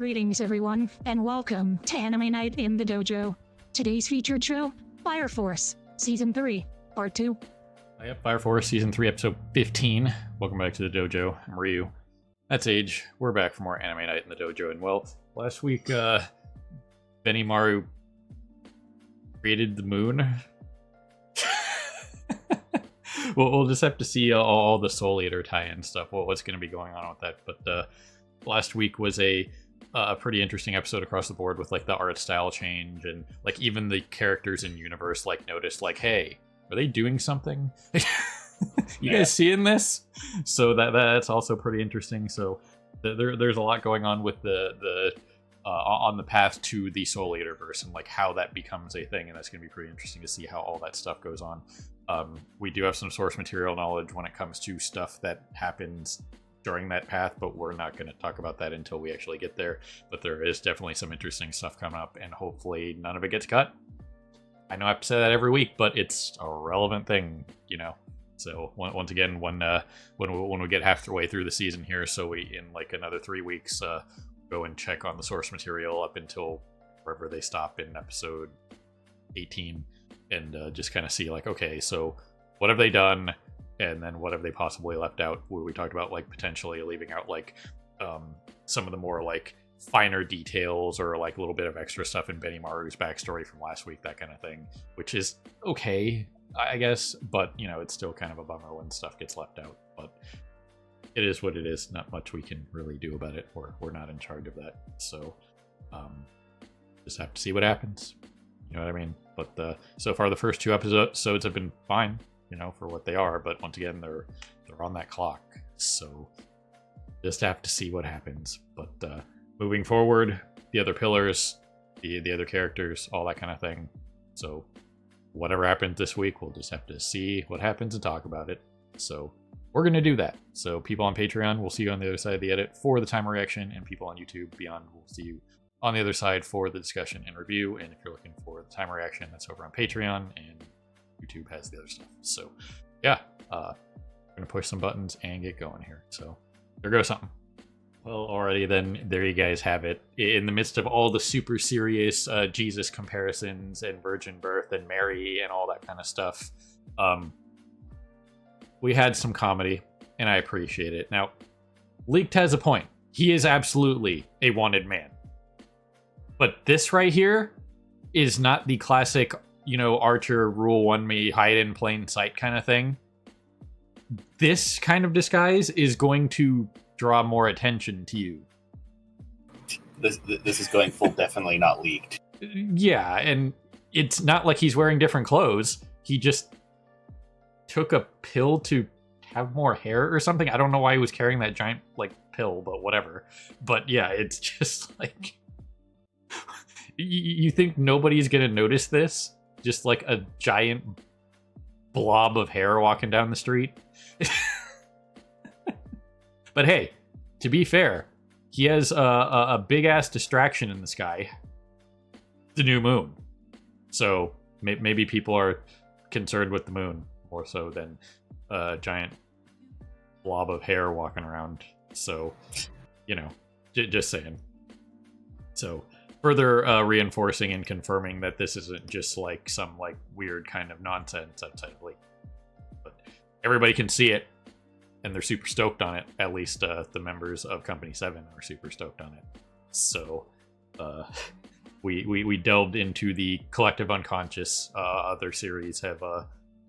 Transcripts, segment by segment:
Greetings, everyone, and welcome to Anime Night in the Dojo. Today's featured show, Fire Force, Season 3, Part 2. Yep, Fire Force, Season 3, Episode 15. Welcome back to the Dojo. I'm Ryu. That's Age. We're back for more Anime Night in the Dojo. And, well, last week, Benimaru created the moon. We'll just have to see all the Soul Eater tie-in stuff, what's going to be going on with that. But last week was a pretty interesting episode across the board with, like, the art style change. And, like, even the characters in universe, like, noticed, like, hey, are they doing something? You guys seeing this? So that's also pretty interesting. So there's a lot going on with the on the path to the Soul Eater verse and like how that becomes a thing, and that's going to be pretty interesting to see how all that stuff goes on. We do have some source material knowledge when it comes to stuff that happens during that path, but we're not going to talk about that until we actually get there. But there is definitely some interesting stuff coming up, and hopefully none of it gets cut. I know I have to say that every week, but it's a relevant thing, you know. So once again, when we get halfway through the season here, so we in like another 3 weeks, go and check on the source material up until wherever they stop in episode 18, and just kind of see like, okay, so what have they done, and then what have they possibly left out? We talked about like potentially leaving out like some of the more like finer details or like a little bit of extra stuff in Benimaru's backstory from last week, that kind of thing, which is okay, I guess, but you know, it's still kind of a bummer when stuff gets left out. But it is what it is. Not much we can really do about it. We're not in charge of that. So just have to see what happens. You know what I mean? But so far the first 2 episodes have been fine, you know, for what they are. But once again, they're on that clock. So just have to see what happens. But moving forward, the other pillars, the other characters, all that kind of thing. So whatever happens this week, we'll just have to see what happens and talk about it. So we're going to do that. So people on Patreon, we'll see you on the other side of the edit for the timer reaction, and people on YouTube beyond, we'll see you on the other side for the discussion and review. And if you're looking for the timer reaction, that's over on Patreon, and YouTube has the other stuff. So yeah, we're going to push some buttons and get going here. So there goes something. Well, alrighty then, there you guys have it. In the midst of all the super serious Jesus comparisons and virgin birth and Mary and all that kind of stuff, we had some comedy, and I appreciate it. Now, Leaked has a point. He is absolutely a wanted man. But this right here is not the classic, you know, Archer Rule 1 me hide in plain sight kind of thing. This kind of disguise is going to draw more attention to you. This is going full definitely not leaked. Yeah, and it's not like he's wearing different clothes. He just took a pill to have more hair or something. I don't know why he was carrying that giant like pill, but whatever. But yeah, it's just like you think nobody's gonna notice this? Just like a giant blob of hair walking down the street. But hey, to be fair, he has a big-ass distraction in the sky. The new moon. So maybe people are concerned with the moon more so than a giant blob of hair walking around. So, you know, just saying. So further reinforcing and confirming that this isn't just like some like weird kind of nonsense outside of League. But everybody can see it. And they're super stoked on it. At least the members of Company 7 are super stoked on it. So we delved into the collective unconscious. Other series have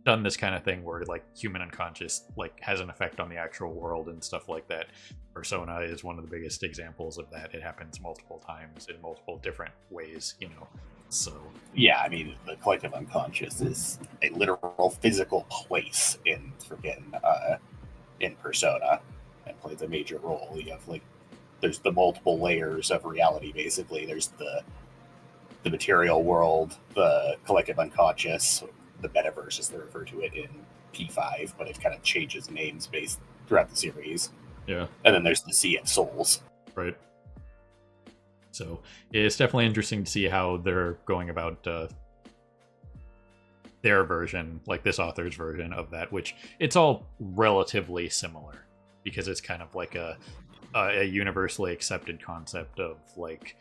done this kind of thing where like human unconscious like has an effect on the actual world and stuff like that. Persona is one of the biggest examples of that. It happens multiple times in multiple different ways, you know. So yeah, I mean, the collective unconscious is a literal physical place in in Persona, and plays a major role. You have like, there's the multiple layers of reality. Basically, there's the material world, the collective unconscious, the metaverse as they refer to it in P5, but it kind of changes names based throughout the series. Yeah, and then there's the Sea of Souls. Right. So it's definitely interesting to see how they're going about their version, like this author's version of that, which it's all relatively similar. because it's kind of like a universally accepted concept of like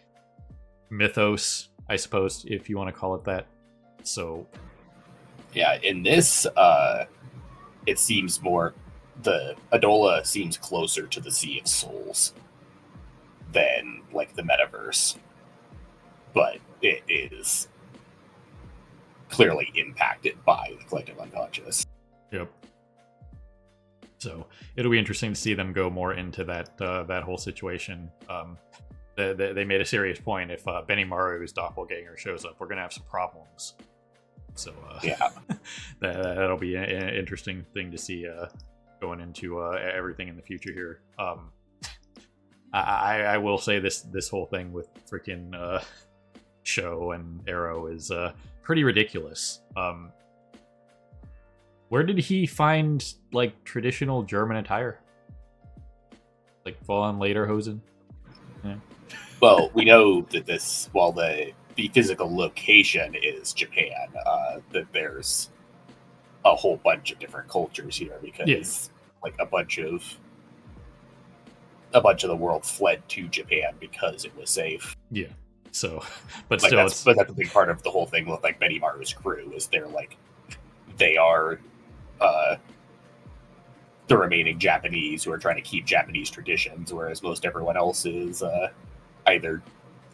mythos, I suppose, if you want to call it that. So Yeah, in this, it seems more the Adola seems closer to the Sea of Souls than like the metaverse, but it is clearly impacted by the collective unconscious. yep. So it'll be interesting to see them go more into that whole situation. They made a serious point. If Benimaru's doppelganger shows up, we're gonna have some problems. So Yeah, that'll be an interesting thing to see going into everything in the future here. I will say this whole thing with freaking Show and Arrow is pretty ridiculous. Where did he find like traditional German attire? Like full on lederhosen? Yeah. well, we know that while the physical location is Japan, that there's a whole bunch of different cultures here because like a bunch of the world fled to Japan because it was safe. Yeah. So, but Like still, that's a big part of the whole thing with like Benimaru's crew is they are the remaining Japanese who are trying to keep Japanese traditions, whereas most everyone else is either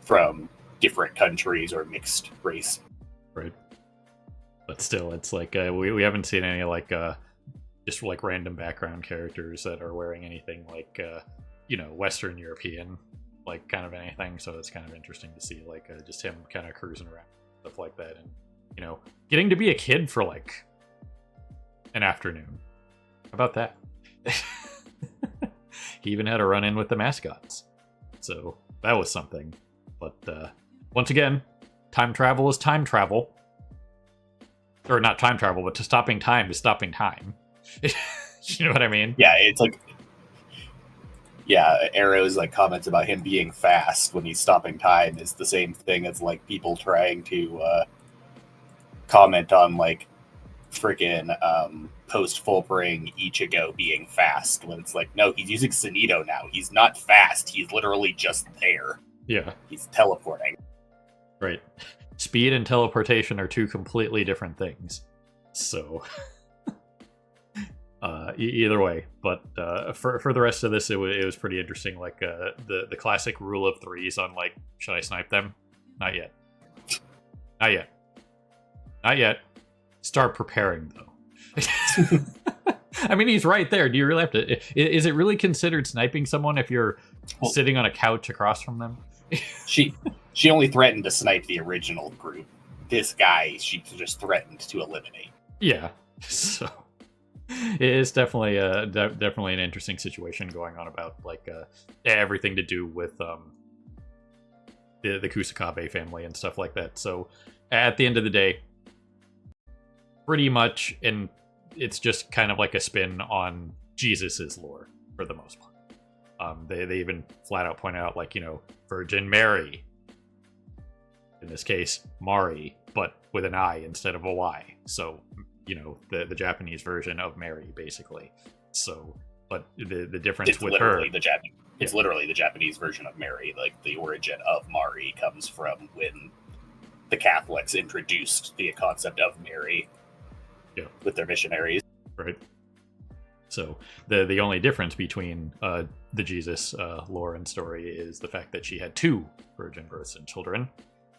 from different countries or mixed race. right. But still, it's like we haven't seen any like just like random background characters that are wearing anything like Western European like kind of anything. So it's kind of interesting to see like just him kind of cruising around, stuff like that, and getting to be a kid for like an afternoon. How about that? He even had a run in with the mascots, so that was something. But once again, time travel is time travel. Or not time travel, but stopping time is stopping time. You know what I mean? Yeah, it's like Arrow's like comments about him being fast when he's stopping time is the same thing as like people trying to comment on like freaking post Fullbring Ichigo being fast when it's like, no, he's using Sunito now. He's not fast. He's literally just there. Yeah. He's teleporting. Right. Speed and teleportation are two completely different things. So, either way. But for the rest of this, it was pretty interesting. Like the classic rule of threes on like, should I snipe them? Not yet. Not yet. Not yet. Start preparing though. I mean, he's right there. Do you really have to? Is it really considered sniping someone if you're sitting on a couch across from them? She only threatened to snipe the original group. This guy, she just threatened to eliminate. Yeah. So it is definitely definitely an interesting situation going on about like everything to do with the Kusakabe family and stuff like that. So at the end of the day, pretty much, and it's just kind of like a spin on Jesus's lore for the most part. They even flat out point out, like, Virgin Mary. In this case, Mari, but with an I instead of a Y. So, the Japanese version of Mary, basically. So, but the difference It's with literally her... It's literally the Japanese version of Mary. Like, the origin of Mari comes from when the Catholics introduced the concept of Mary with their missionaries. Right. So the only difference between the Jesus lore and story is the fact that she had two virgin births and children,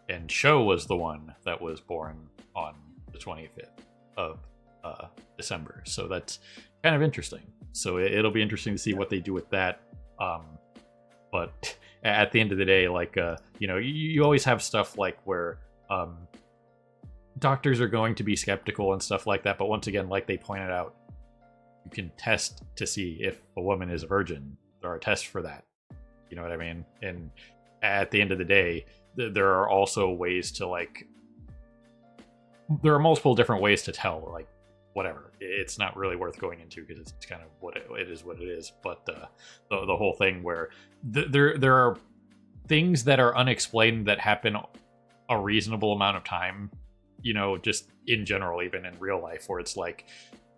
and Sho was the one that was born on the 25th of December. So that's kind of interesting. So it'll be interesting to see what they do with that. But at the end of the day, like, you always have stuff like where doctors are going to be skeptical and stuff like that. But once again, like they pointed out, you can test to see if a woman is a virgin. There are tests for that. You know what I mean? And at the end of the day, there are also ways to, like, there are multiple different ways to tell, like, whatever. It's not really worth going into because it's kind of what it is. But the whole thing where there are things that are unexplained that happen a reasonable amount of time, just in general, even in real life, where it's like,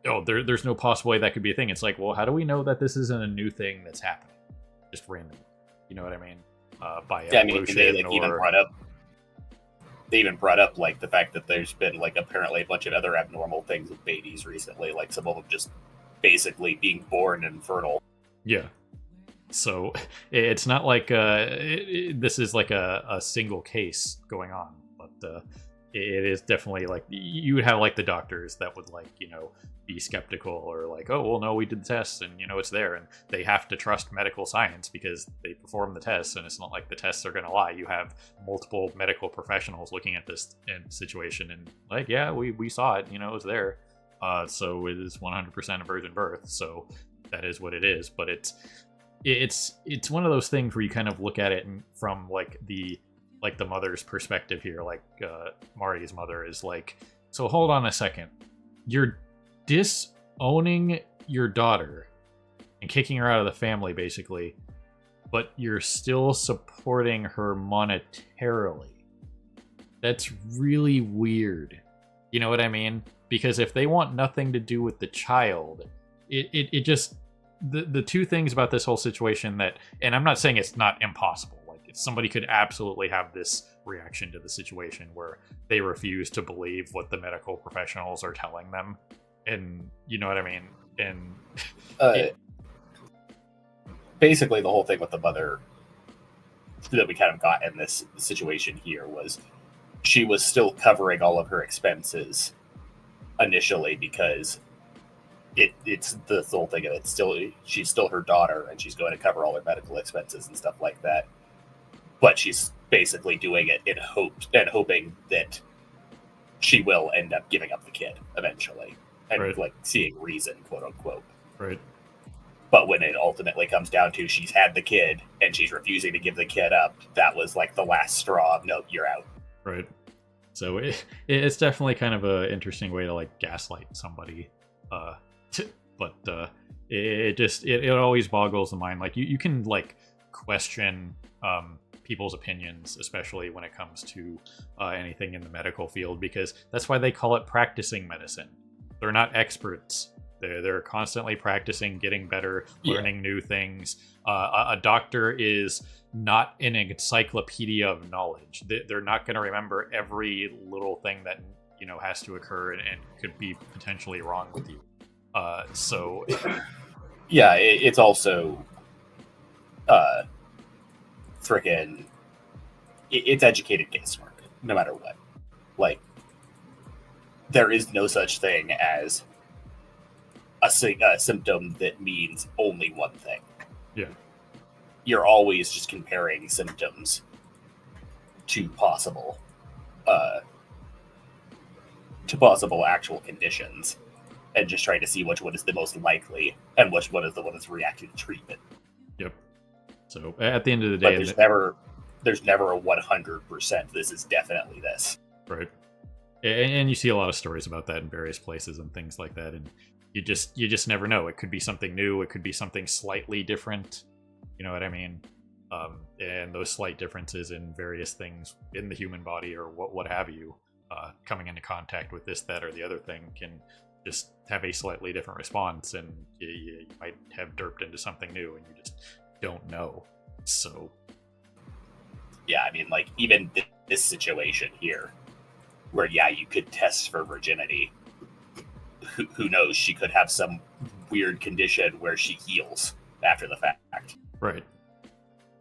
oh, there's no possible way that could be a thing. It's like, well, how do we know that this isn't a new thing that's happening just randomly? You know what I mean? By Yeah, I mean, evolution, they like even or brought up. They even brought up like the fact that there's been like apparently a bunch of other abnormal things with babies recently, like some of them just basically being born infertile. yeah. So it's not like this is like a single case going on, but it is definitely like you would have like the doctors that would like, you know, be skeptical or like, oh, well, no, we did the tests and, you know, it's there, and they have to trust medical science because they perform the tests, and it's not like the tests are going to lie. You have multiple medical professionals looking at this situation and like, yeah, we saw it, you know, it was there. So it is 100% a virgin birth. So that is what it is. But it's one of those things where you kind of look at it from like the mother's perspective here. Like Marty's mother is like, so hold on a second, you're disowning your daughter and kicking her out of the family basically, but you're still supporting her monetarily. That's really weird. You know what I mean? Because if they want nothing to do with the child, it just the two things about this whole situation that, and I'm not saying it's not impossible, like somebody could absolutely have this reaction to the situation where they refuse to believe what the medical professionals are telling them, and you know what I mean. And basically the whole thing with the mother that we kind of got in this situation here was she was still covering all of her expenses initially because it's the whole thing of it's still, she's still her daughter and she's going to cover all her medical expenses and stuff like that, but she's basically doing it in hoping that she will end up giving up the kid eventually and right. like seeing reason, quote unquote. Right. But when it ultimately comes down to she's had the kid and she's refusing to give the kid up, that was like the last straw of, no, you're out. Right. So it's definitely kind of an interesting way to like gaslight somebody. But it always boggles the mind. Like you can like question people's opinions, especially when it comes to anything in the medical field, because that's why they call it practicing medicine. They're not experts. They're constantly practicing, getting better, learning new things. A doctor is not an encyclopedia of knowledge. They're not going to remember every little thing that, you know, has to occur and could be potentially wrong with you. So yeah, it's also freaking it's educated guesswork no matter what. Like there is no such thing as a symptom that means only one thing. Yeah. You're always just comparing symptoms to possible actual conditions and just trying to see which one is the most likely and which one is the one that's reacting to treatment. Yep. So at the end of the day, but there's never a 100% this is definitely this. Right. And you see a lot of stories about that in various places and things like that, and you just never know. It could be something new, it could be something slightly different. You know what I mean? And those slight differences in various things in the human body or what have you, coming into contact with this, that, or the other thing can just have a slightly different response, and you might have derped into something new and you just don't know. So yeah, I mean, like even this situation here where you could test for virginity, who knows, she could have some weird condition where she heals after the fact. Right.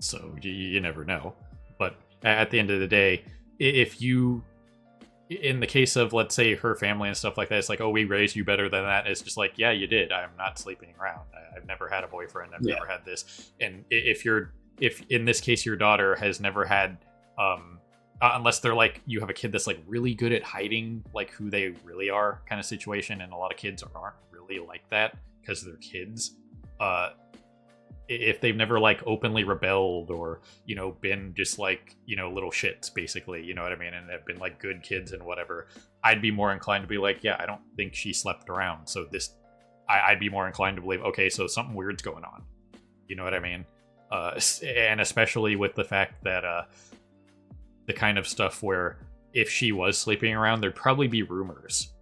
So you never know. But at the end of the day, if you, in the case of, let's say, her family and stuff like that, it's like, oh, we raised you better than that. It's just like, yeah, you did. I'm not sleeping around. I've never had a boyfriend. I've never had this. And if in this case, your daughter has never had, unless they're like, you have a kid that's like really good at hiding like who they really are kind of situation. And a lot of kids aren't really like that because they're kids. If they've never like openly rebelled or, you know, been just like, you know, little shits basically, you know what I mean, and have been like good kids and whatever, I'd be more inclined to be like, yeah, I don't think she slept around, so this, I'd be more inclined to believe, okay, so something weird's going on, you know what I mean. And especially with the fact that the kind of stuff where if she was sleeping around, there'd probably be rumors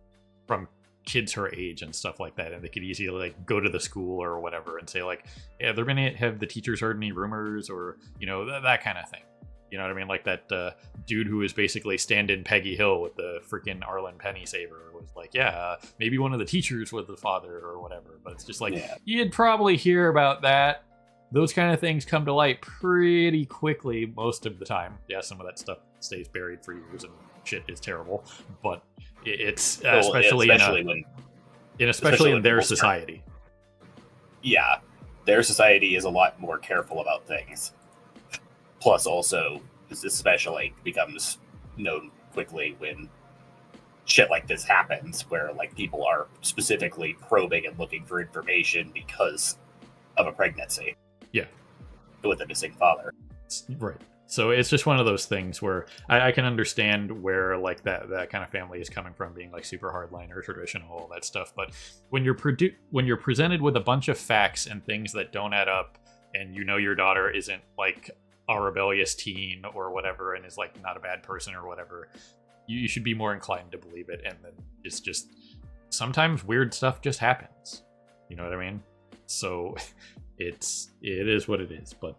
from kids her age and stuff like that, and they could easily like go to the school or whatever and say like, yeah, they're gonna have the teachers heard any rumors, or that kind of thing. You know what I mean? Like that dude who was basically stand-in Peggy Hill with the freaking Arlen Penny saver was like, yeah, maybe one of the teachers was the father or whatever. But it's just like, you'd probably hear about that. Those kind of things come to light pretty quickly most of the time. Yeah, some of that stuff stays buried for years and shit is terrible. But it's especially in their society. Yeah, their society is a lot more careful about things. Plus, also, this especially becomes known quickly when shit like this happens, where like people are specifically probing and looking for information because of a pregnancy. Yeah, with a missing father. Right. So it's just one of those things where I can understand where like that kind of family is coming from, being like super hardliner, traditional, all that stuff. But when you're presented with a bunch of facts and things that don't add up, and your daughter isn't like a rebellious teen or whatever, and is like not a bad person or whatever, you should be more inclined to believe it. And then it's just sometimes weird stuff just happens. You know what I mean? So it is what it is. But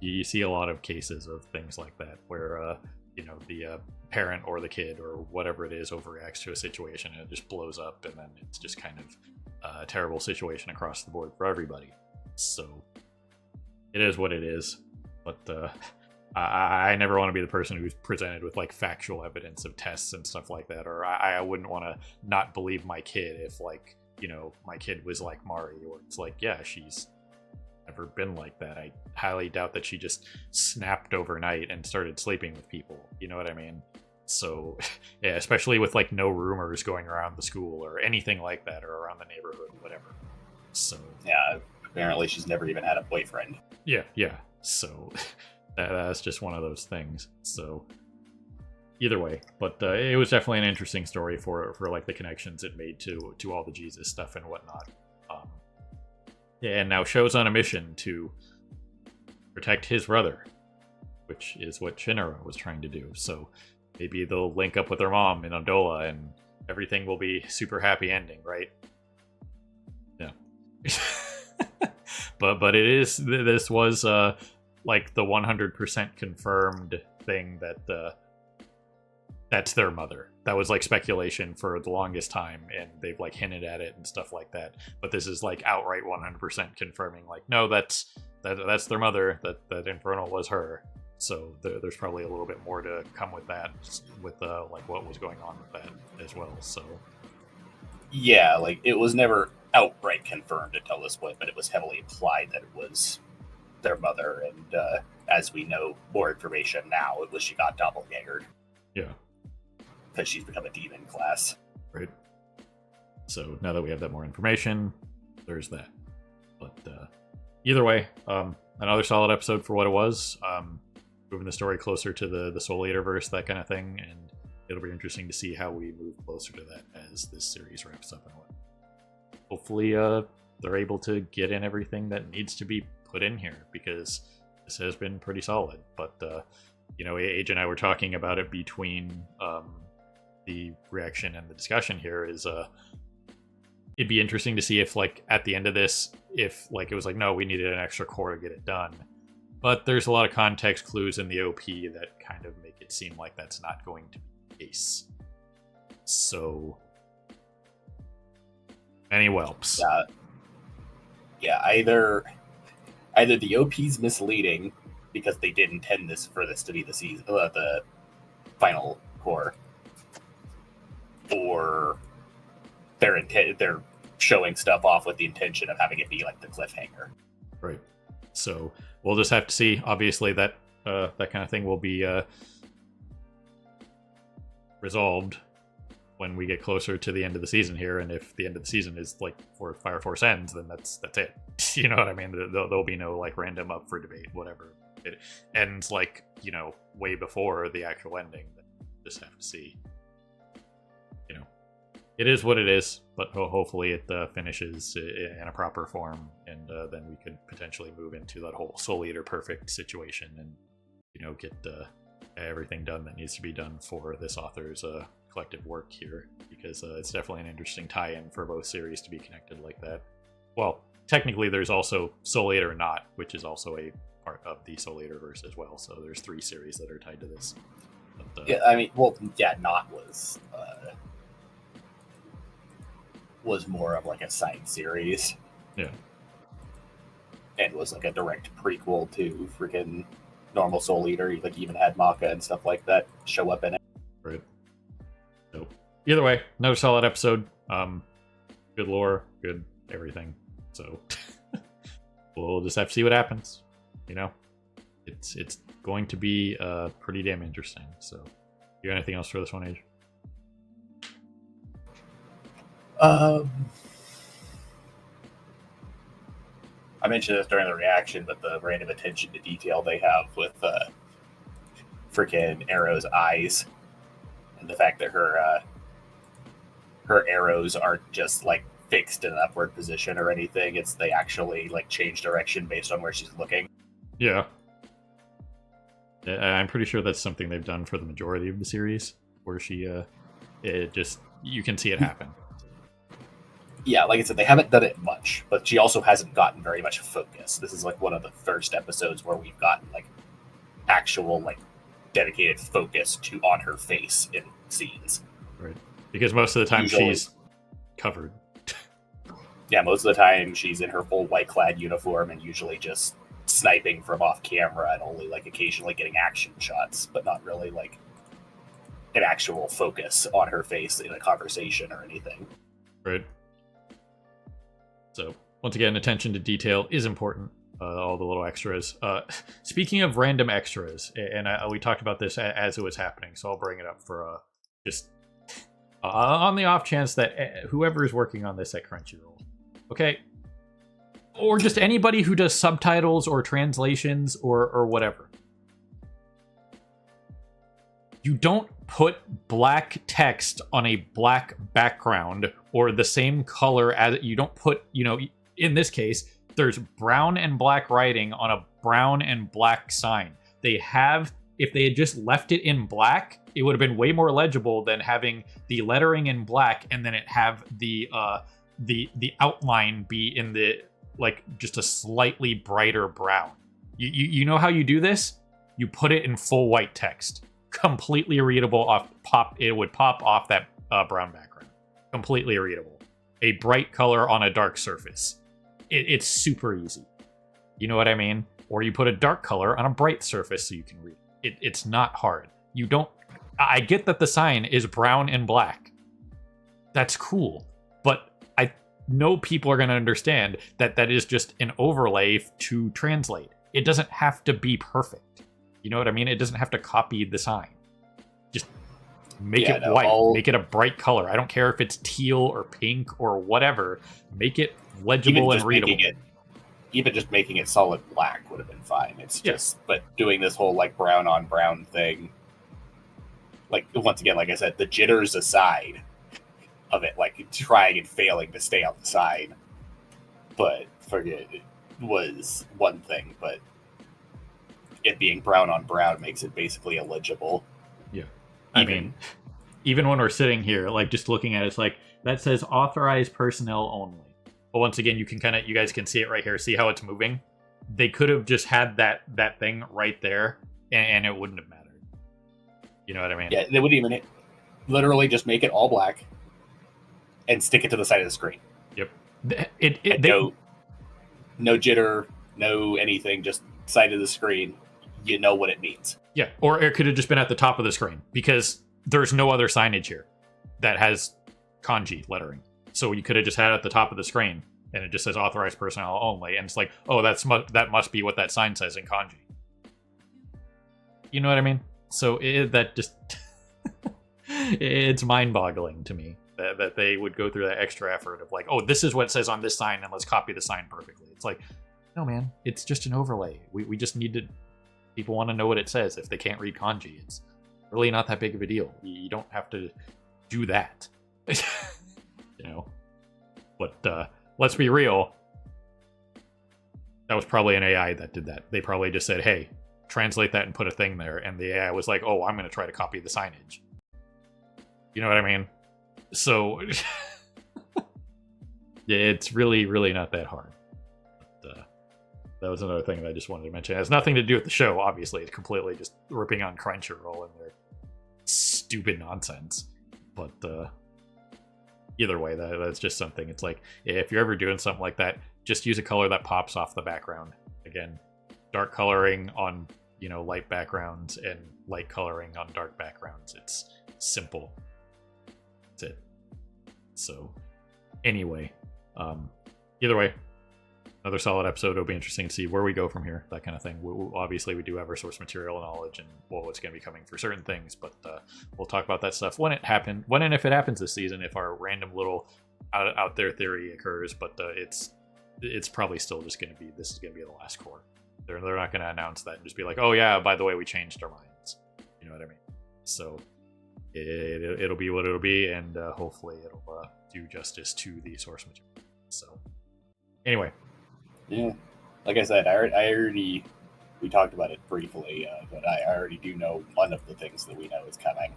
you see a lot of cases of things like that where the parent or the kid or whatever it is overreacts to a situation and it just blows up, and then it's just kind of a terrible situation across the board for everybody. So it is what it is. But I never want to be the person who's presented with like factual evidence of tests and stuff like that. Or I wouldn't want to not believe my kid if like, my kid was like Mari, or it's like, yeah, she's never been like that. I highly doubt that she just snapped overnight and started sleeping with people. You know what I mean? So yeah, especially with like no rumors going around the school or anything like that, or around the neighborhood, whatever. So yeah, apparently she's never even had a boyfriend. Yeah. So that's just one of those things. So either way, but it was definitely an interesting story for like the connections it made to all the Jesus stuff and whatnot. And now Sho's on a mission to protect his brother, which is what Shinra was trying to do. So maybe they'll link up with their mom in Ondola and everything will be super happy ending, right? Yeah. but this was like the 100% confirmed thing that that's their mother. That was like speculation for the longest time, and they've like hinted at it and stuff like that. But this is like outright 100% confirming, like, no, that's their mother. That Infernal was her. So there's probably a little bit more to come with that, with like what was going on with that as well. So yeah, like it was never outright confirmed until this point, but it was heavily implied that it was their mother. And as we know more information now, it was she got doppelgangered. Yeah. Because she's become a demon class. Right. So now that we have that more information, there's that. But either way, another solid episode for what it was. Moving the story closer to the Soul Eater verse, that kind of thing, and it'll be interesting to see how we move closer to that as this series wraps up and what. Hopefully, they're able to get in everything that needs to be put in here, because this has been pretty solid. But Age and I were talking about it between the reaction and the discussion here. Is it'd be interesting to see if like at the end of this, if like it was like, no, we needed an extra core to get it done. But there's a lot of context clues in the OP that kind of make it seem like that's not going to be the case. So any whelps. Yeah, either the OP's misleading because they did intend for this to be the season, the final core, or they're showing stuff off with the intention of having it be like the cliffhanger. Right. So we'll just have to see. Obviously, that kind of thing will be resolved when we get closer to the end of the season here. And if the end of the season is like Fire Force ends, then that's it. You know what I mean? There'll be no like random up for debate, whatever. It ends like, way before the actual ending. Just have to see. It is what it is, but hopefully it finishes in a proper form, and then we could potentially move into that whole Soul Eater perfect situation, and get everything done that needs to be done for this author's collective work here, because it's definitely an interesting tie-in for both series to be connected like that. Well, technically there's also Soul Eater Not, which is also a part of the Soul Eater verse as well, so there's 3 series that are tied to this. But, Yeah, I mean, well, yeah, Not was more of like a side series. Yeah. And was like a direct prequel to freaking normal Soul Eater. Like even had Maka and stuff like that show up in it. Right. So either way, another solid episode. Good lore, good everything. So we'll just have to see what happens. You know, it's going to be pretty damn interesting. So, you got anything else for this one, Age? I mentioned this during the reaction, but the random attention to detail they have with freaking Arrow's eyes, and the fact that her arrows aren't just like fixed in an upward position or anything. It's they actually like change direction based on where she's looking. Yeah. I'm pretty sure that's something they've done for the majority of the series, where she it just, you can see it happen. Yeah, like I said, they haven't done it much, but she also hasn't gotten very much focus. This is like one of the first episodes where we've gotten like actual like dedicated focus to on her face in scenes. Right. Because most of the time Usually, she's covered. Yeah, most of the time she's in her full white clad uniform and usually just sniping from off camera and only like occasionally getting action shots, but not really like an actual focus on her face in a conversation or anything. Right. So, once again, attention to detail is important. All the little extras. Speaking of random extras, and we talked about this as it was happening, so I'll bring it up for just on the off chance that whoever is working on this at Crunchyroll, okay, or just anybody who does subtitles or translations or whatever, you don't put black text on a black background or the same color as you don't put, in this case, there's brown and black writing on a brown and black sign. If they had just left it in black, it would have been way more legible than having the lettering in black and then it have the outline be in the, like, just a slightly brighter brown. You know how you do this? You put it in full white text. Completely readable it would pop off that brown background. Completely readable. A bright color on a dark surface. It's super easy. You know what I mean? Or you put a dark color on a bright surface so you can read it. It's not hard. I get that the sign is brown and black. That's cool. But I know people are going to understand that that is just an overlay to translate. It doesn't have to be perfect. You know what I mean? It doesn't have to copy the sign. Just make it white. Make it a bright color. I don't care if it's teal or pink or whatever. Make it legible and readable. Even just making it solid black would have been fine. It's just, but doing this whole like brown on brown thing, like once again, like I said, the jitters aside of it, like trying and failing to stay on the side, but forget it was one thing, but it being brown on brown makes it basically illegible. Yeah. I mean, even when we're sitting here, like just looking at it, it's like, that says authorized personnel only. But once again, you guys can see it right here. See how it's moving? They could have just had that thing right there and it wouldn't have mattered. You know what I mean? Yeah, they wouldn't even literally just make it all black and stick it to the side of the screen. Yep. No jitter, no anything, just side of the screen. You know what it means. Yeah, or it could have just been at the top of the screen because there's no other signage here that has kanji lettering. So you could have just had it at the top of the screen and it just says authorized personnel only. And it's like, oh, that must be what that sign says in kanji. You know what I mean? So that just, it's mind-boggling to me that they would go through that extra effort of like, oh, this is what it says on this sign and let's copy the sign perfectly. It's like, no, man, it's just an overlay. We just need to, people want to know what it says. If they can't read kanji, it's really not that big of a deal. You don't have to do that. But let's be real. That was probably an AI that did that. They probably just said, hey, translate that and put a thing there, and the AI was like, oh, I'm going to try to copy the signage. You know what I mean? So, yeah, it's really, really not that hard. But, that was another thing that I just wanted to mention. It has nothing to do with the show, obviously. It's completely just ripping on Crunchyroll and their stupid nonsense. But either way, that's just something. It's like, if you're ever doing something like that, just use a color that pops off the background. Again, dark coloring on, light backgrounds and light coloring on dark backgrounds. It's simple. That's it. So, anyway, either way, another solid episode. It'll be interesting to see where we go from here, that kind of thing. Obviously, we do have our source material knowledge and what's going to be coming for certain things, but we'll talk about that stuff when and if it happens this season, if our random little out there theory occurs, but it's probably still just going to be, this is going to be the last core. They're not going to announce that and just be like, oh yeah, by the way, we changed our minds. You know what I mean? So it'll be what it'll be, and hopefully it'll do justice to the source material. So anyway. Yeah, like I said, we talked about it briefly, but I already do know one of the things that we know is coming.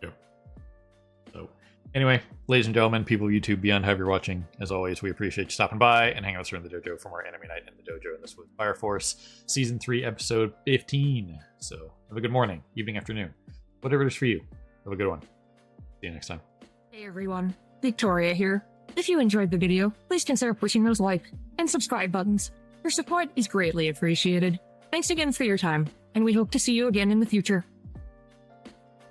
Yep. So, anyway, ladies and gentlemen, people of YouTube beyond, however you're watching, as always, we appreciate you stopping by and hanging out with us here in the dojo for more Anime Night in the Dojo. And this was Fire Force Season 3, Episode 15. So, have a good morning, evening, afternoon, whatever it is for you. Have a good one. See you next time. Hey everyone, Victoria here. If you enjoyed the video, please consider pushing those like and subscribe buttons. Your support is greatly appreciated. Thanks again for your time, and we hope to see you again in the future.